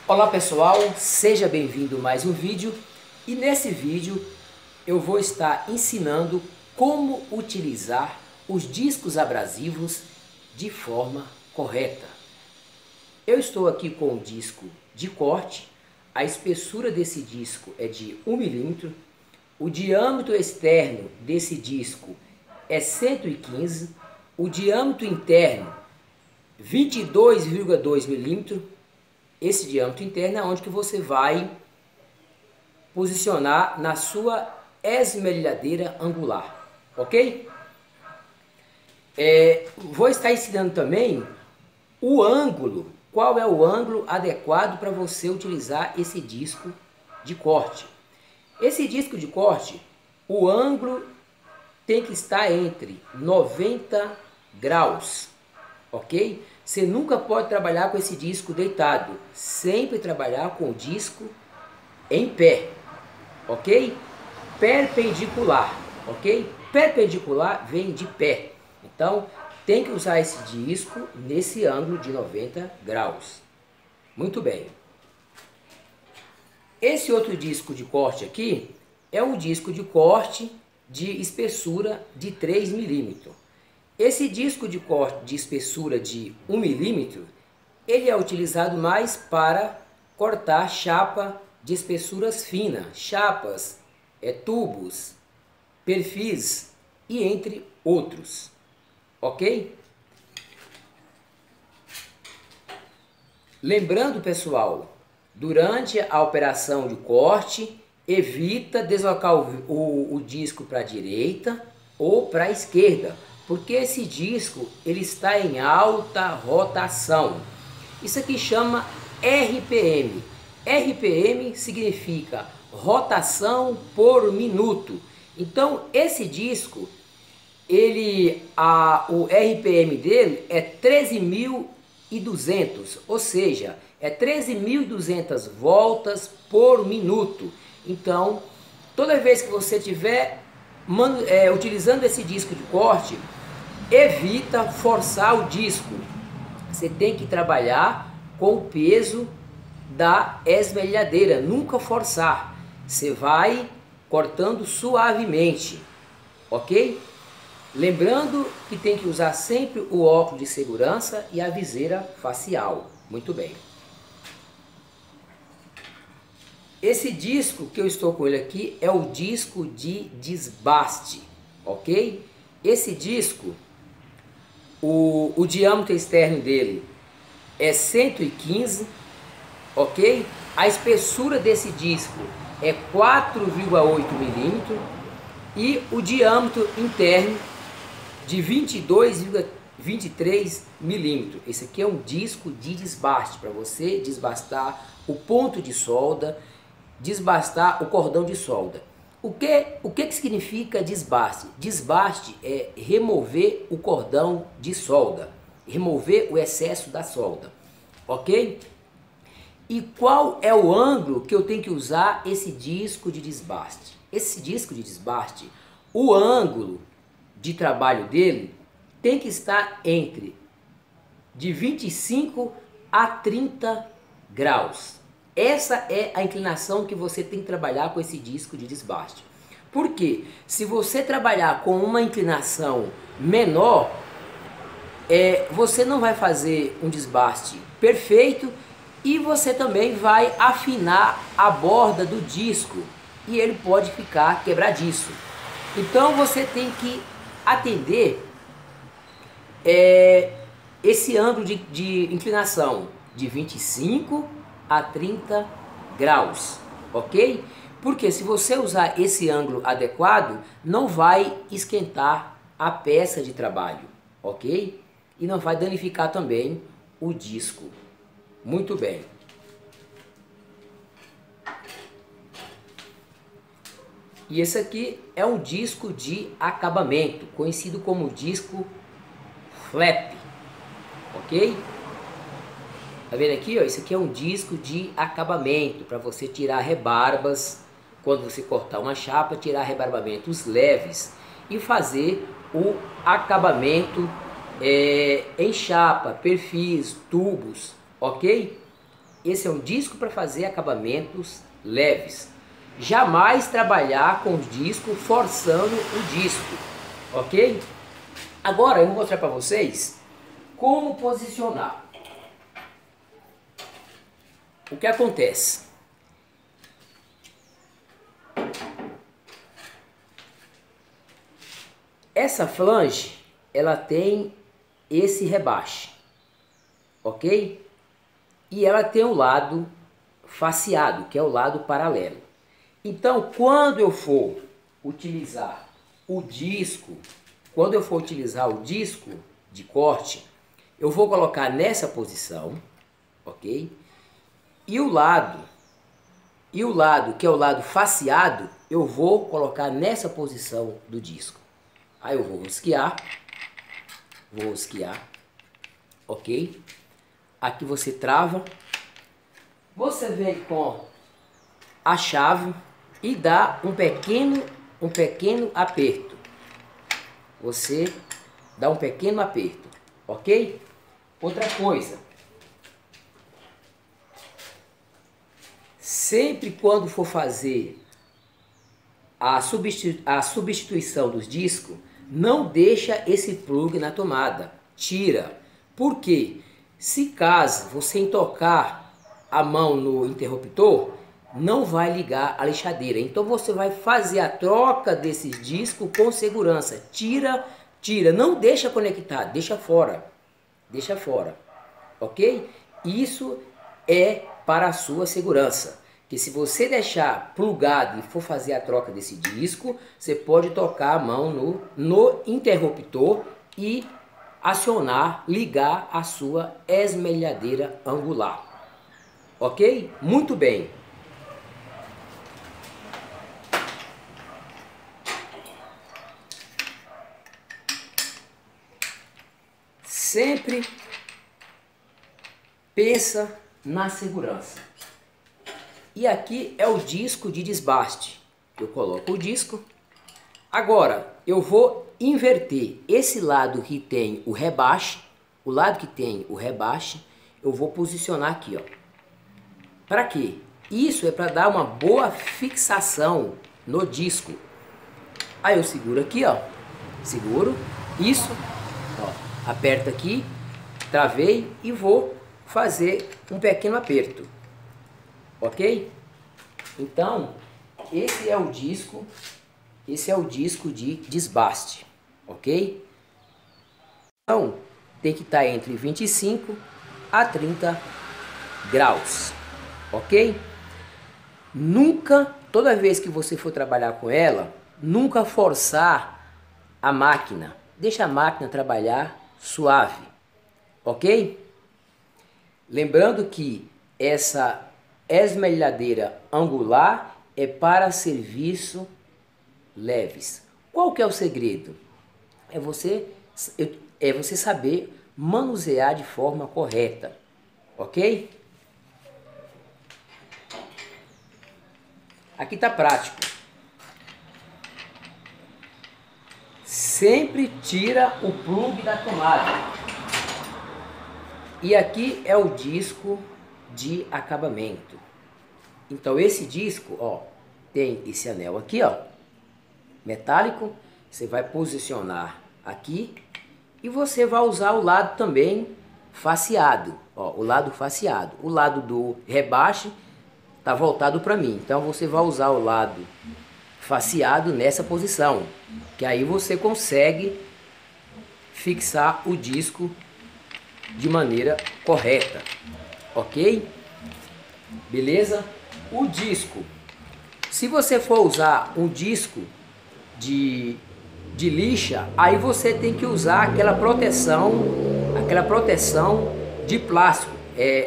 Olá pessoal, seja bem-vindo a mais um vídeo e nesse vídeo eu vou estar ensinando como utilizar os discos abrasivos de forma correta. Eu estou aqui com o disco de corte, a espessura desse disco é de 1 milímetro, o diâmetro externo desse disco é 115, o diâmetro interno 22,2 milímetros. Esse diâmetro interno é onde que você vai posicionar na sua esmerilhadeira angular, ok? Vou estar ensinando também o ângulo, qual é o ângulo adequado para você utilizar esse disco de corte. Esse disco de corte, o ângulo tem que estar entre 90 graus, ok? Você nunca pode trabalhar com esse disco deitado, sempre trabalhar com o disco em pé, ok? Perpendicular, ok? Perpendicular vem de pé, então tem que usar esse disco nesse ângulo de 90 graus. Muito bem. Esse outro disco de corte aqui é um disco de corte de espessura de 3 milímetros. Esse disco de corte de espessura de 1 milímetro, ele é utilizado mais para cortar chapa de espessuras finas, chapas, tubos, perfis e entre outros, ok? Lembrando pessoal, durante a operação de corte, evita deslocar o disco para a direita ou para a esquerda, porque esse disco ele está em alta rotação. Isso aqui chama RPM. RPM significa rotação por minuto. Então esse disco, o RPM dele é 13.200, ou seja, é 13.200 voltas por minuto. Então, toda vez que você estiver utilizando esse disco de corte, evita forçar o disco. Você tem que trabalhar com o peso da esmerilhadeira, nunca forçar. Você vai cortando suavemente, ok? Lembrando que tem que usar sempre o óculos de segurança e a viseira facial. Muito bem. Esse disco que eu estou com ele aqui é o disco de desbaste, ok? Esse disco, o diâmetro externo dele é 115, ok? A espessura desse disco é 4,8 milímetros e o diâmetro interno de 22,23 milímetros. Esse aqui é um disco de desbaste, para você desbastar o ponto de solda, desbastar o cordão de solda. O que significa desbaste? Desbaste é remover o cordão de solda, remover o excesso da solda, ok? E qual é o ângulo que eu tenho que usar esse disco de desbaste? Esse disco de desbaste, o ângulo de trabalho dele tem que estar entre de 25 a 30 graus. Essa é a inclinação que você tem que trabalhar com esse disco de desbaste. Porque se você trabalhar com uma inclinação menor, você não vai fazer um desbaste perfeito e você também vai afinar a borda do disco e ele pode ficar quebradiço. Então você tem que atender esse ângulo de inclinação de 25 a 30 graus, ok? Porque se você usar esse ângulo adequado, não vai esquentar a peça de trabalho, ok? E não vai danificar também o disco. Muito bem. E esse aqui é um disco de acabamento, conhecido como disco flap, ok? Tá vendo aqui, ó? Esse aqui é um disco de acabamento para você tirar rebarbas, quando você cortar uma chapa, tirar rebarbamentos leves e fazer o acabamento em chapa, perfis, tubos, ok? Esse é um disco para fazer acabamentos leves. Jamais trabalhar com o disco forçando o disco, ok? Agora eu vou mostrar para vocês como posicionar. O que acontece? Essa flange, ela tem esse rebaixo, ok? E ela tem o lado faceado, que é o lado paralelo. Então, quando eu for utilizar o disco, de corte, eu vou colocar nessa posição, ok? E o lado que é o lado faceado, eu vou colocar nessa posição do disco. Aí eu vou rosquear, ok? Aqui você trava, você vem com a chave e dá um pequeno aperto. Você dá um pequeno aperto, ok? Outra coisa, sempre quando for fazer a substituição dos discos, não deixa esse plug na tomada, tira. Por quê? Se caso você tocar a mão no interruptor, não vai ligar a lixadeira. Então você vai fazer a troca desses discos com segurança. Tira, não deixa conectar, deixa fora, ok? Isso é para a sua segurança. Que se você deixar plugado e for fazer a troca desse disco, você pode tocar a mão no interruptor e acionar, ligar a sua esmerilhadeira angular. Ok? Muito bem. Sempre pensa na segurança. E aqui é o disco de desbaste. Eu coloco o disco. Agora eu vou inverter esse lado que tem o rebaixo. O lado que tem o rebaixo, eu vou posicionar aqui, ó. Para quê? Isso é para dar uma boa fixação no disco. Aí eu seguro aqui, ó. Seguro. Isso. Ó. Aperto aqui. Travei e vou fazer um pequeno aperto. Ok? Então, esse é o disco de desbaste, ok? Então, tem que estar entre 25 a 30 graus, ok? Nunca, toda vez que você for trabalhar com ela, nunca forçar a máquina. Deixa a máquina trabalhar suave, ok? Lembrando que essa esmerilhadeira angular é para serviço leves. Qual que é o segredo? É você saber manusear de forma correta, ok? Aqui tá prático. Sempre tira o plug da tomada. E aqui é o disco de acabamento. Então esse disco, ó, tem esse anel aqui, ó, metálico. Você vai posicionar aqui e você vai usar o lado também faceado, ó, o lado faceado. O lado do rebaixo tá voltado para mim, então você vai usar o lado faceado nessa posição, que aí você consegue fixar o disco de maneira correta, ok? Beleza? O disco, se você for usar um disco de lixa, aí você tem que usar aquela proteção de plástico.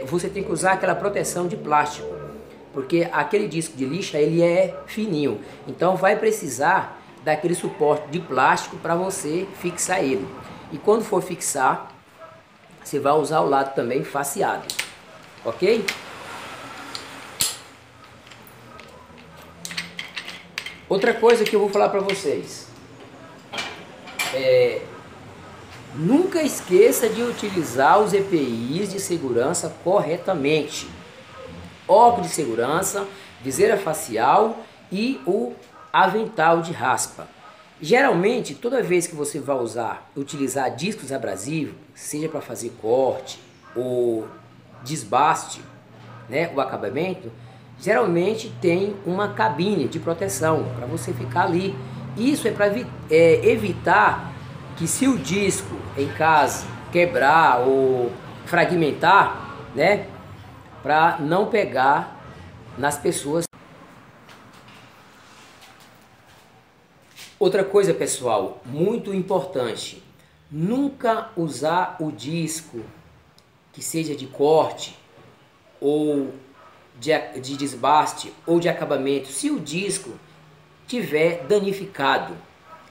Você tem que usar aquela proteção de plástico, porque aquele disco de lixa ele é fininho, então vai precisar daquele suporte de plástico para você fixar ele. E quando for fixar, você vai usar o lado também faceado, ok? Outra coisa que eu vou falar para vocês, nunca esqueça de utilizar os EPIs de segurança corretamente. óculos de segurança, viseira facial e o avental de raspa. Geralmente, toda vez que você vai utilizar discos abrasivos, seja para fazer corte ou desbaste, né, o acabamento, geralmente tem uma cabine de proteção para você ficar ali. Isso é para evitar que, se o disco em casa quebrar ou fragmentar, né, para não pegar nas pessoas. Outra coisa, pessoal, muito importante: nunca usar o disco que seja de corte ou de desbaste ou de acabamento se o disco tiver danificado.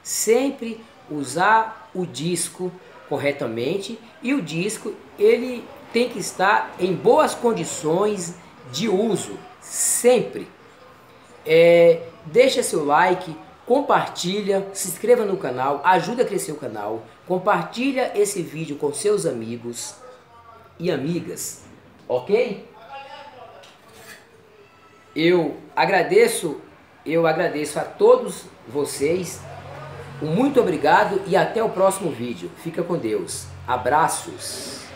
Sempre usar o disco corretamente, e o disco ele tem que estar em boas condições de uso, sempre. Deixa seu like, compartilha, se inscreva no canal, ajuda a crescer o canal, compartilha esse vídeo com seus amigos e amigas, ok? Eu agradeço a todos vocês, muito obrigado e até o próximo vídeo. Fica com Deus. Abraços.